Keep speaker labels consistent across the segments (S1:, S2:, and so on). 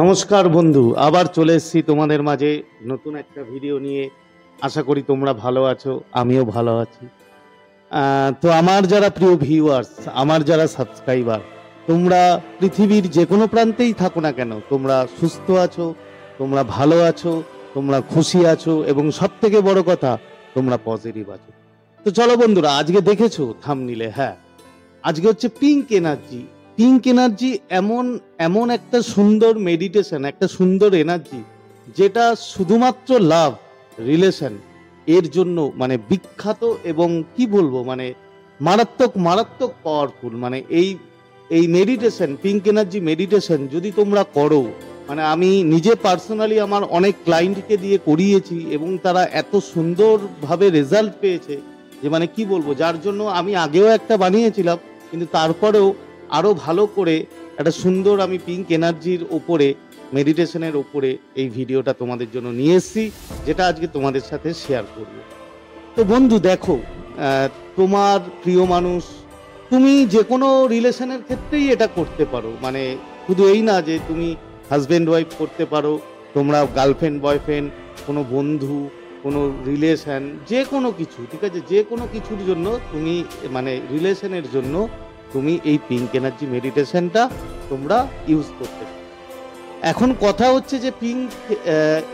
S1: নমস্কার বন্ধু, আবার চলে এসেছি তোমাদের মাঝে নতুন একটা ভিডিও নিয়ে। আশা করি তোমরা ভালো আছো, আমিও ভালো আছি। তো আমার যারা প্রিয় ভিউয়ার্স, আমার যারা সাবস্ক্রাইবার, তোমরা পৃথিবীর যে কোনো প্রান্তেই থাকো না কেন, তোমরা সুস্থ আছো, তোমরা ভালো আছো, তোমরা খুশি আছো এবং সব থেকে বড় কথা তোমরা পজিটিভ আছো। তো চলো বন্ধুরা, আজকে দেখেছো থাম্বনেইলে, হ্যাঁ, আজকে হচ্ছে পিঙ্ক এনার্জি। পিঙ্ক এনার্জি এমন এমন একটা সুন্দর মেডিটেশন, একটা সুন্দর এনার্জি, যেটা শুধুমাত্র লাভ রিলেশন এর জন্য মানে বিখ্যাত এবং কি বলবো মানে মারাত্মক মারাত্মক পাওয়ারফুল। মানে এই এই মেডিটেশন, পিঙ্ক এনার্জি মেডিটেশন যদি তোমরা করো, মানে আমি নিজে পার্সোনালি আমার অনেক ক্লায়েন্টকে দিয়ে করিয়েছি এবং তারা এত সুন্দরভাবে রেজাল্ট পেয়েছে যে মানে কি বলবো, যার জন্য আমি আগেও একটা বানিয়েছিলাম, কিন্তু তারপরেও আরো ভালো করে একটা সুন্দর আমি পিঙ্ক এনার্জির ওপরে, মেডিটেশনের ওপরে এই ভিডিওটা তোমাদের জন্য নিয়ে এসেছি, যেটা আজকে তোমাদের সাথে শেয়ার করব। তো বন্ধু দেখো, তোমার প্রিয় মানুষ, তুমি যে কোনো রিলেশনের ক্ষেত্রেই এটা করতে পারো। মানে শুধু এই না যে তুমি হাজব্যান্ড ওয়াইফ করতে পারো, তোমরা গার্লফ্রেন্ড বয়ফ্রেন্ড, কোনো বন্ধু, কোনো রিলেশন, যে কোনো কিছু, ঠিক আছে, যে কোনো কিছুর জন্য তুমি মানে রিলেশনের জন্য তুমি এই পিঙ্ক এনার্জি মেডিটেশনটা তোমরা ইউজ করতে পারো। এখন কথা হচ্ছে যে পিঙ্ক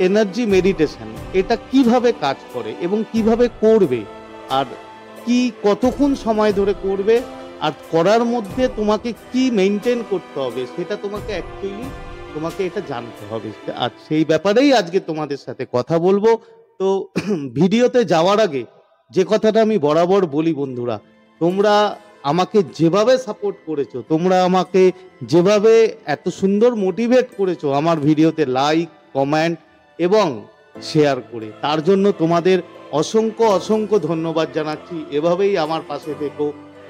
S1: এনার্জি মেডিটেশন এটা কিভাবে কাজ করে এবং কিভাবে করবে, আর কি কতক্ষণ সময় ধরে করবে, আর করার মধ্যে তোমাকে কি মেনটেন করতে হবে, সেটা তোমাকে অ্যাকচুয়ালি তোমাকে এটা জানতে হবে। আর সেই ব্যাপারেই আজকে তোমাদের সাথে কথা বলবো। তো ভিডিওতে যাওয়ার আগে যে কথাটা আমি বরাবর বলি বন্ধুরা, তোমরা আমাকে যেভাবে সাপোর্ট করেছো, তোমরা আমাকে যেভাবে এত সুন্দর মোটিভেট করেছো আমার ভিডিওতে লাইক, কমেন্ট এবং শেয়ার করে, তার জন্য তোমাদের অসংখ্য অসংখ্য ধন্যবাদ জানাচ্ছি। এভাবেই আমার পাশে থেকো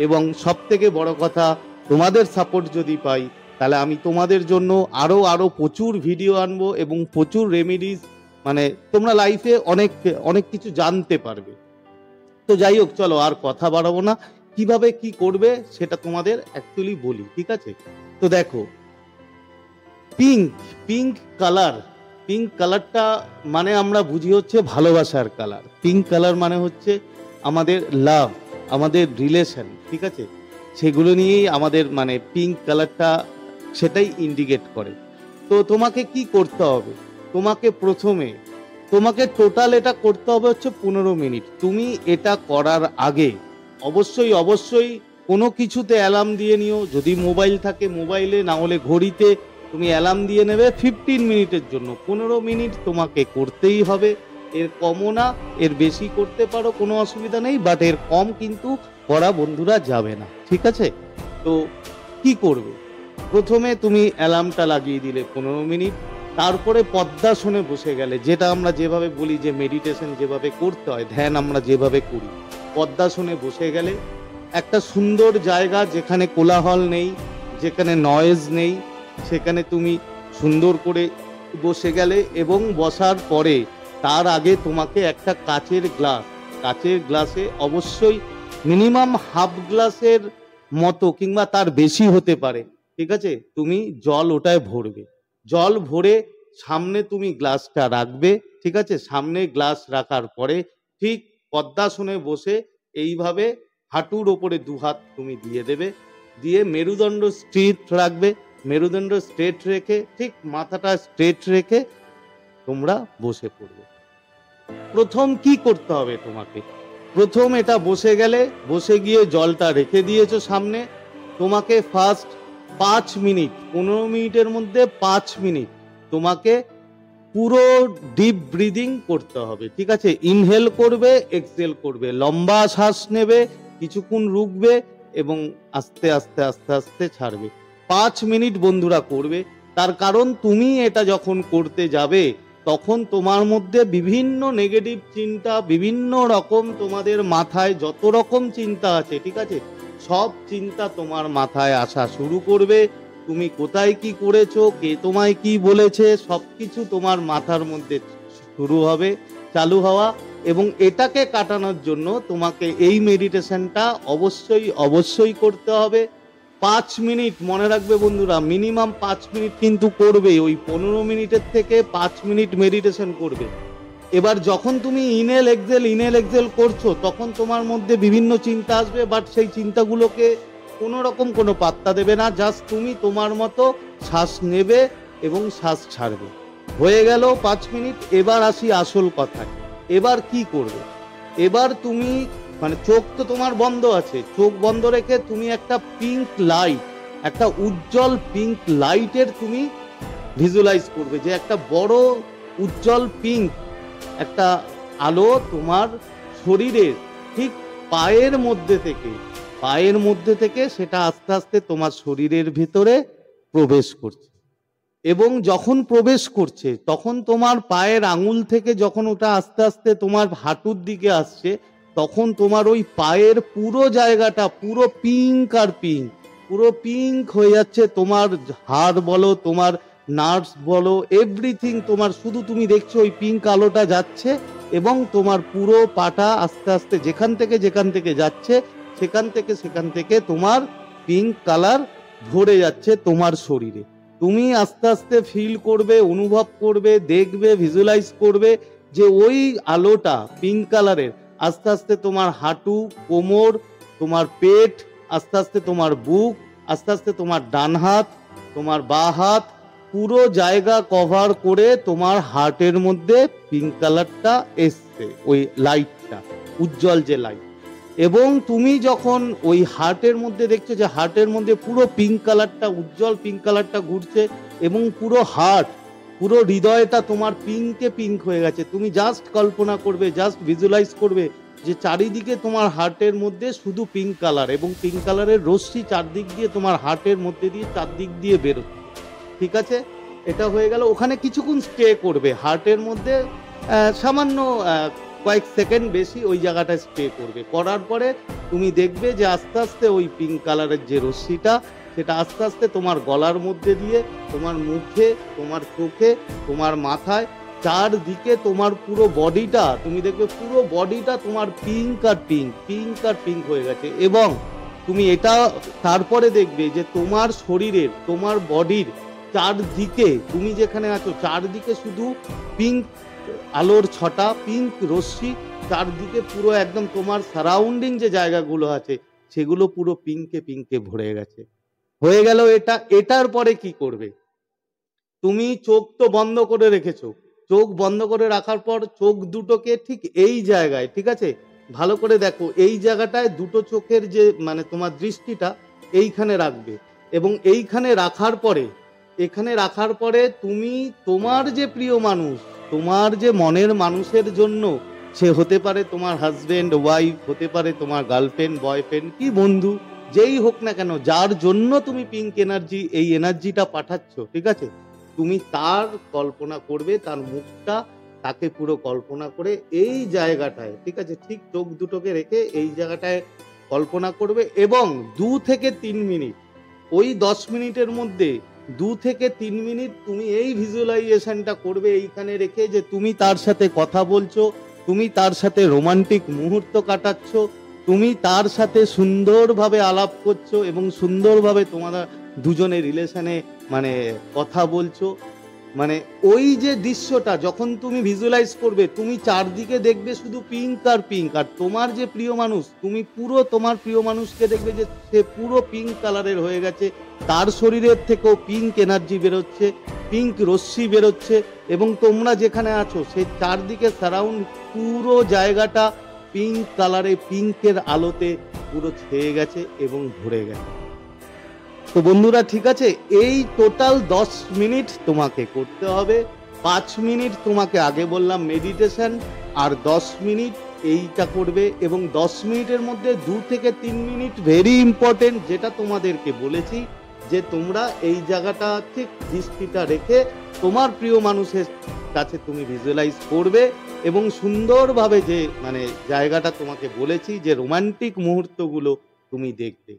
S1: এবং সব থেকে বড় কথা, তোমাদের সাপোর্ট যদি পাই তাহলে আমি তোমাদের জন্য আরো আরো প্রচুর ভিডিও আনবো এবং প্রচুর রেমেডিস, মানে তোমরা লাইফে অনেক অনেক কিছু জানতে পারবে। তো যাই হোক, চলো আর কথা বাড়াবো না, কিভাবে কি করবে সেটা তোমাদের অ্যাকচুয়ালি বলি, ঠিক আছে? তো দেখো, পিঙ্ক পিঙ্ক কালার, পিঙ্ক কালারটা মানে আমরা বুঝি হচ্ছে ভালোবাসার কালার। পিঙ্ক কালার মানে হচ্ছে আমাদের লাভ, আমাদের রিলেশন, ঠিক আছে, সেগুলো নিয়েই আমাদের মানে পিঙ্ক কালারটা সেটাই ইন্ডিকেট করে। তো তোমাকে কি করতে হবে, তোমাকে প্রথমে তোমাকে টোটাল এটা করতে হবে হচ্ছে 15 মিনিট। তুমি এটা করার আগে অবশ্যই অবশ্যই কোনো কিছুতে অ্যালার্ম দিয়ে নিও, যদি মোবাইল থাকে মোবাইলে, না হলে ঘড়িতে তুমি অ্যালার্ম দিয়ে নেবে 15 মিনিটের জন্য। 15 মিনিট তোমাকে করতেই হবে, এর কমও না, এর বেশি করতে পারো, কোনো অসুবিধা নেই, বাট এর কম কিন্তু করা বন্ধুরা যাবে না, ঠিক আছে? তো কি করবে, প্রথমে তুমি অ্যালার্মটা লাগিয়ে দিলে 15 মিনিট, তারপরে পদ্মাসনে বসে গেলে, যেটা আমরা যেভাবে বলি যে মেডিটেশন যেভাবে করতে হয়, ধ্যান আমরা যেভাবে করি, পদ্মাসনে বসে গেলে একটা সুন্দর জায়গা যেখানে কোলাহল নেই, যেখানে নয়েজ নেই, সেখানে তুমি সুন্দর করে বসে গেলে এবং বসার পরে তার আগে তোমাকে একটা কাচের গ্লাসে অবশ্যই মিনিমাম হাফ গ্লাসের মতো কিংবা তার বেশি হতে পারে, ঠিক আছে, তুমি জল ওটায় ভরবে। জল ভরে সামনে তুমি গ্লাসটা রাখবে, ঠিক আছে, সামনে গ্লাস রাখার পরে ঠিক পদ্মাসনে বসে এইভাবে হাঁটুর ওপরে দুহাত তুমি দিয়ে দেবে, দিয়ে মেরুদণ্ড স্ট্রেট রাখবে, মেরুদণ্ড স্ট্রেট রেখে ঠিক মাথাটা স্ট্রেট রেখে তোমরা বসে পড়বে। প্রথম কি করতে হবে তোমাকে, প্রথম এটা বসে গেলে, বসে গিয়ে জলটা রেখে দিয়েছো সামনে, তোমাকে ফার্স্ট 5 মিনিট, 15 মিনিটের মধ্যে 5 মিনিট তোমাকে পুরো ডিপ ব্রিদিং করতে হবে, ঠিক আছে? ইনহেল করবে, এক্সহেল করবে, লম্বা শ্বাস নেবে, কিছুক্ষণ রুকবে এবং আস্তে আস্তে আস্তে আস্তে ছাড়বে। 5 মিনিট বন্ধুরা করবে। তার কারণ তুমি এটা যখন করতে যাবে তখন তোমার মধ্যে বিভিন্ন নেগেটিভ চিন্তা, বিভিন্ন রকম তোমাদের মাথায় যত রকম চিন্তা আছে, ঠিক আছে, সব চিন্তা তোমার মাথায় আসা শুরু করবে। তুমি কোথায় কি করেছো, কে তোমায় কি বলেছে, সবকিছু তোমার মাথার মধ্যে শুরু হবে, চালু হওয়া। এবং এটাকে কাটানোর জন্য তোমাকে এই মেডিটেশনটা অবশ্যই অবশ্যই করতে হবে। 5 মিনিট মনে রাখবে বন্ধুরা, মিনিমাম 5 মিনিট কিন্তু করবে। ওই 15 মিনিটের থেকে 5 মিনিট মেডিটেশন করবে। এবার যখন তুমি ইনহেল এক্সহেল করছো, তখন তোমার মধ্যে বিভিন্ন চিন্তা আসবে, বাট সেই চিন্তাগুলোকে কোনো রকম কোনো পাত্তা দেবে না। জাস্ট তুমি তোমার মতো শ্বাস নেবে এবং শ্বাস ছাড়বে। হয়ে গেল 5 মিনিট। এবার আসি আসল কথায়। এবার কি করবে? এবার তুমি মানে চোখ তো তোমার বন্ধ আছে, চোখ বন্ধ রেখে তুমি একটা পিঙ্ক লাইট, একটা উজ্জ্বল পিঙ্ক লাইটের তুমি ভিজুয়ালাইজ করবে, যে একটা বড় উজ্জ্বল পিঙ্ক একটা আলো তোমার শরীরের ঠিক পায়ের মধ্যে থেকে সেটা আস্তে আস্তে তোমার শরীরের ভিতরে প্রবেশ করছে। এবং যখন প্রবেশ করছে তখন তোমার পায়ের আঙুল থেকে যখন ওটা আস্তে আস্তে তোমার হাঁটুর দিকে আসছে, তখন তোমার ওই পায়ের পুরো জায়গাটা পুরো পিঙ্ক আর পিঙ্ক, পুরো পিঙ্ক হয়ে যাচ্ছে। তোমার হাড় বলো, তোমার নার্ভস বলো, এভরিথিং তোমার, শুধু তুমি দেখছো ওই পিঙ্ক আলোটা যাচ্ছে এবং তোমার পুরো পাটা আস্তে আস্তে যেখান থেকে যাচ্ছে সেখান থেকে তোমার পিঙ্ক কালার ভরে যাচ্ছে তোমার শরীরে। তুমি আস্তে আস্তে ফিল করবে, অনুভব করবে, দেখবে, ভিজুয়ালাইজ করবে যে ওই আলোটা পিঙ্ক কালারের আস্তে আস্তে তোমার হাঁটু, কোমর, তোমার পেট, আস্তে আস্তে তোমার বুক, আস্তে আস্তে তোমার ডান হাত, তোমার বাঁ হাত, পুরো জায়গা কভার করে তোমার হার্টের মধ্যে পিঙ্ক কালারটা এসছে, ওই লাইটটা, উজ্জ্বল যে লাইট। এবং তুমি যখন ওই হার্টের মধ্যে দেখছো যে হার্টের মধ্যে পুরো পিঙ্ক কালারটা, উজ্জ্বল পিঙ্ক কালারটা ঘুরছে এবং পুরো হার্ট, পুরো হৃদয়টা তোমার পিঙ্কে পিঙ্ক হয়ে গেছে। তুমি জাস্ট কল্পনা করবে, জাস্ট ভিজুয়ালাইজ করবে যে চারিদিকে তোমার হার্টের মধ্যে শুধু পিঙ্ক কালার, এবং পিঙ্ক কালারের রশ্মি চারদিক দিয়ে তোমার হার্টের মধ্যে দিয়ে চারদিক দিয়ে বেরোচ্ছে। ঠিক আছে, এটা হয়ে গেল। ওখানে কিছুক্ষণ স্টে করবে হার্টের মধ্যে, সামান্য কয়েক সেকেন্ড বেশি ওই জায়গাটায় স্টে করবে। করার পরে তুমি দেখবে যে আস্তে আস্তে ওই পিঙ্ক কালারের যে রশ্মিটা, সেটা আস্তে আস্তে তোমার গলার মধ্যে দিয়ে, তোমার মুখে, তোমার চোখে, তোমার মাথায়, চারদিকে তোমার পুরো বডিটা, তুমি দেখবে পুরো বডিটা তোমার পিঙ্ক আর পিঙ্ক হয়ে গেছে। এবং তুমি এটা তারপরে দেখবে যে তোমার শরীরের, তোমার বডির চারদিকে, তুমি যেখানে আছো চারদিকে শুধু পিঙ্ক আলোর ছটা, পিঙ্ক রশ্মি চারদিকে, পুরো একদম তোমার সারাউন্ডিং যে জায়গাগুলো আছে সেগুলো পুরো পিঙ্কে ভরে গেছে। হয়ে গেল এটা। এটার পরে কি করবে? তুমি চোখ তো বন্ধ করে রেখেছো, চোখ বন্ধ করে রাখার পর চোখ দুটোকে ঠিক এই জায়গায়, ঠিক আছে, ভালো করে দেখো, এই জায়গাটায় দুটো চোখের যে মানে তোমার দৃষ্টিটা এইখানে রাখবে। এবং এইখানে রাখার পরে তুমি তোমার যে প্রিয় মানুষ, তোমার যে মনের মানুষের জন্য, সে হতে পারে তোমার হাজবেন্ড ওয়াইফ, হতে পারে তোমার গার্লফ্রেন্ড বয়ফ্রেন্ড কি বন্ধু, যেই হোক না কেন, যার জন্য তুমি পিঙ্ক এনার্জি, এই এনার্জিটা পাঠাচ্ছ, ঠিক আছে, তুমি তার কল্পনা করবে, তার মুখটা, তাকে পুরো কল্পনা করে এই জায়গাটায়, ঠিক আছে, ঠিক চোখ দুটোকে রেখে এই জায়গাটায় কল্পনা করবে। এবং 2 থেকে 3 মিনিট, ওই 10 মিনিটের মধ্যে 2 থেকে 3 মিনিট তুমি এই ভিজুয়ালাইজেশনটা করবে এইখানে রেখে, যে তুমি তার সাথে কথা বলছো, তুমি তার সাথে রোমান্টিক মুহূর্ত কাটাচ্ছ, তুমি তার সাথে সুন্দরভাবে আলাপ করছো এবং সুন্দরভাবে তোমার দুজনের রিলেশনে মানে কথা বলছো। মানে ওই যে দৃশ্যটা যখন তুমি ভিজুয়ালাইজ করবে, তুমি চারদিকে দেখবে শুধু পিঙ্ক আর তোমার যে প্রিয় মানুষ, তুমি পুরো তোমার প্রিয় মানুষকে দেখবে যে সে পুরো পিঙ্ক কালারের হয়ে গেছে, তার শরীরের থেকেও পিঙ্ক এনার্জি বেরোচ্ছে, পিঙ্ক রশ্মি বেরোচ্ছে, এবং তোমরা যেখানে আছো সেই চারদিকে সারাউন্ড পুরো জায়গাটা পিঙ্ক কালারে, পিঙ্কের আলোতে পুরো ছেয়ে গেছে এবং ভরে গেছে। তো বন্ধুরা, ঠিক আছে, এই টোটাল 10 মিনিট তোমাকে করতে হবে। 5 মিনিট তোমাকে আগে বললাম মেডিটেশন, আর 10 মিনিট এইটা করবে। এবং 10 মিনিটের মধ্যে 2 থেকে 3 মিনিট ভেরি ইম্পর্টেন্ট, যেটা তোমাদেরকে বলেছি, যে তোমরা এই জায়গাটা ঠিক দৃষ্টিটা রেখে তোমার প্রিয় মানুষের কাছে তুমি ভিজুয়ালাইজ করবে এবং সুন্দরভাবে যে মানে জায়গাটা তোমাকে বলেছি, যে রোমান্টিক মুহূর্তগুলো তুমি দেখবে।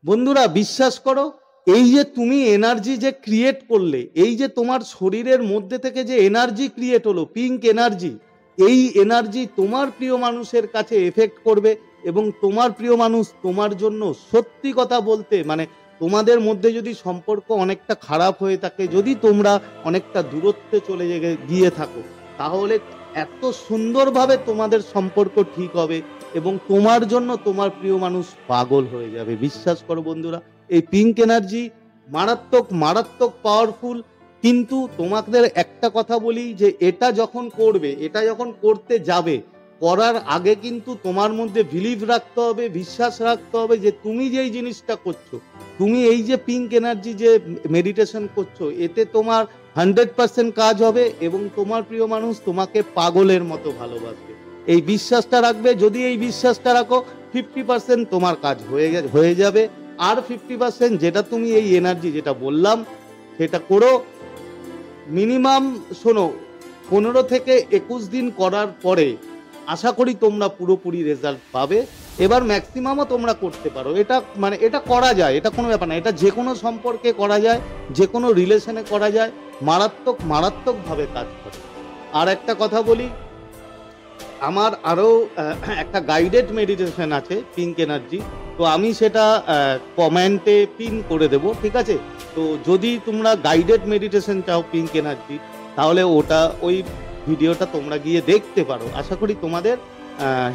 S1: বন্ধুরা, বিশ্বাস করো, এই যে তুমি এনার্জি যে ক্রিয়েট করলে, এই যে তোমার শরীরের মধ্যে থেকে যে এনার্জি ক্রিয়েট হলো, পিঙ্ক এনার্জি, এই এনার্জি তোমার প্রিয় মানুষের কাছে এফেক্ট করবে এবং তোমার প্রিয় মানুষ তোমার জন্য সত্যি কথা বলতে মানে তোমাদের মধ্যে যদি সম্পর্ক অনেকটা খারাপ হয়ে থাকে, যদি তোমরা অনেকটা দূরত্বে চলে গিয়ে থাকো, তাহলে এত সুন্দরভাবে তোমাদের সম্পর্ক ঠিক হবে এবং তোমার জন্য তোমার প্রিয় মানুষ পাগল হয়ে যাবে। বিশ্বাস করো বন্ধুরা, এই পিঙ্ক এনার্জি মারাত্মক মারাত্মক পাওয়ারফুল। কিন্তু তোমাদের একটা কথা বলি যে এটা যখন করবে, এটা যখন করতে যাবে, করার আগে কিন্তু তোমার মধ্যে বিলিভ রাখতে হবে, বিশ্বাস রাখতে হবে যে তুমি যেই জিনিসটা করছো, তুমি এই যে পিঙ্ক এনার্জি যে মেডিটেশন করছো, এতে তোমার 100% কাজ হবে এবং তোমার প্রিয় মানুষ তোমাকে পাগলের মতো ভালোবাসবে। এই বিশ্বাসটা রাখবে। যদি এই বিশ্বাসটা রাখো, 50% তোমার কাজ হয়ে যাবে। আর 50% যেটা তুমি এই এনার্জি যেটা বললাম সেটা করো। মিনিমাম শোনো, 15 থেকে 21 দিন করার পরে আশা করি তোমরা পুরোপুরি রেজাল্ট পাবে। এবার ম্যাক্সিমামও তোমরা করতে পারো। এটা মানে এটা করা যায়, এটা কোনো ব্যাপার না। এটা যে কোনো সম্পর্কে করা যায়, যে কোনো রিলেশনে করা যায়, মারাত্মক মারাত্মকভাবে কাজ করে। আর একটা কথা বলি, আমার আরো একটা গাইডেড মেডিটেশন আছে পিঙ্ক এনার্জি, তো আমি সেটা কমেন্টে পিন করে দেব, ঠিক আছে? তো যদি তোমরা গাইডেড মেডিটেশন চাও পিঙ্ক এনার্জি, তাহলে ওটা ওই ভিডিওটা তোমরা গিয়ে দেখতে পারো। আশা করি তোমাদের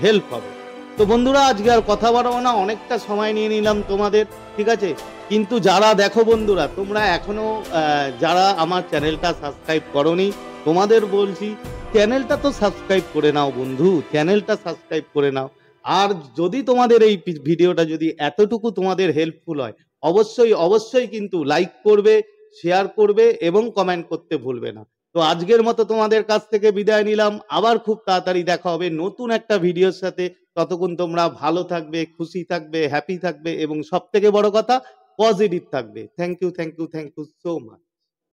S1: হেল্প হবে। তো বন্ধুরা, আজকে আর কথা বাড়াবো না, অনেকটা সময় নিয়ে নিলাম তোমাদের, ঠিক আছে? কিন্তু যারা দেখো বন্ধুরা, তোমরা এখনো যারা আমার চ্যানেলটা সাবস্ক্রাইব করোনি, তোমাদের বলছি চ্যানেলটা তো সাবস্ক্রাইব করে নাও বন্ধু, চ্যানেলটা সাবস্ক্রাইব করে নাও। আর যদি তোমাদের এই ভিডিওটা যদি এতটুকু তোমাদের হেল্পফুল হয়, অবশ্যই অবশ্যই কিন্তু লাইক করবে, শেয়ার করবে এবং কমেন্ট করতে ভুলবে না। তো আজকের মতো তোমাদের কাছ থেকে বিদায় নিলাম। আবার খুব তাড়াতাড়ি দেখা হবে নতুন একটা ভিডিওর সাথে। ততক্ষণ তোমরা ভালো থাকবে, খুশি থাকবে, হ্যাপি থাকবে এবং সব থেকে বড় কথা পজিটিভ থাকবে। Thank you, thank you, thank you so much.